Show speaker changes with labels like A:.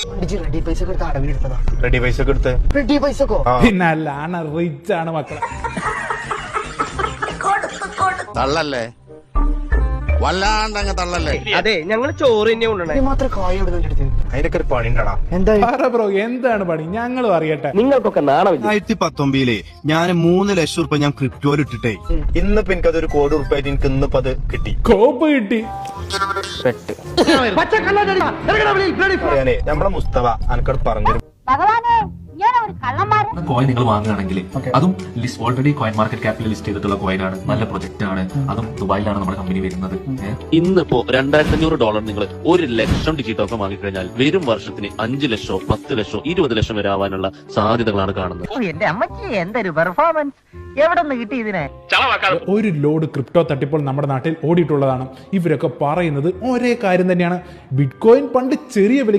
A: Ready പൈസ ഒക്കെ അടവിലെടുത്തതാ.
B: Ready പൈസ ഒക്കെ എടുത്ത്
A: റെഡി പൈസക്കോ?
C: പിന്നെ അല്ല ആണ് റിച്ച് ആണ് മക്കളെ.
D: തള്ളല്ലേ, വല്ലാണ്ടങ്ങ് തള്ളല്ലേ.
E: അതെ, ഞങ്ങൾ ചോറ് തന്നെ കൊണ്ടുവന്നേ.
A: മാത്രം കായ എടുത്ത്
B: അതിനൊക്കെ ഒരു പണി ഉണ്ടാ.
A: എന്താ
C: ബ്രോ എന്താണ് പണി ഞങ്ങളും അറിയട്ടെ.
E: നിങ്ങൾക്കൊക്കെ നാണമില്ല.
D: 2019 ഞാൻ 3 ലക്ഷം റുപ്യ ഞാൻ ക്രിപ്റ്റോയിൽ ഇട്ടിട്ടേ.
B: ഇന്നിപ്പോ എനിക്കതൊരു കോടി ഉറുപ്പായിട്ട് എനിക്ക് ഇന്നിപ്പോ അത് കിട്ടി.
C: കോപ്പ് കിട്ടി.
B: പറയാനേ നമ്മളെ മുസ്തഫ അനക്കട് പറഞ്ഞു
F: ഭഗവാനെ ഇയാളെ ഒരു കള്ളന്മാരൻ.
G: കോയിൻ നിങ്ങൾ വാങ്ങുകയാണെങ്കിൽ അതും ഓൾറെഡി കോയിൻ മാർക്കറ്റ് ക്യാപ്പിൽ ലിസ്റ്റ് ചെയ്തിട്ടുള്ള കോയിനാണ്, നല്ല പ്രൊജക്ട് ആണ്, അതും ദുബായിലാണ് നമ്മുടെ കമ്പനി വരുന്നത്.
H: ഇന്നിപ്പോ $2500 നിങ്ങൾ 1 ലക്ഷം ഡിജിറ്റ് ഒക്കെ വാങ്ങിക്കഴിഞ്ഞാൽ വരും വർഷത്തിന് 5 ലക്ഷമോ 10 ലക്ഷമോ 20 ലക്ഷം വരെ ആവാനുള്ള സാധ്യതകളാണ് കാണുന്നത്.
F: എന്റെ അമ്മച്ചി എന്തൊരു പെർഫോമൻസ്, എവിടെ നിന്ന് കിട്ടി ഇതിനെ?
C: ഒരു ലോഡ് ക്രിപ്റ്റോ തട്ടിപ്പോൾ നമ്മുടെ നാട്ടിൽ ഓടിയിട്ടുള്ളതാണ്. ഇവരൊക്കെ പറയുന്നത് ഒരേ കാര്യം തന്നെയാണ്. ബിറ്റ്കോയിൻ പണ്ട് ചെറിയ വില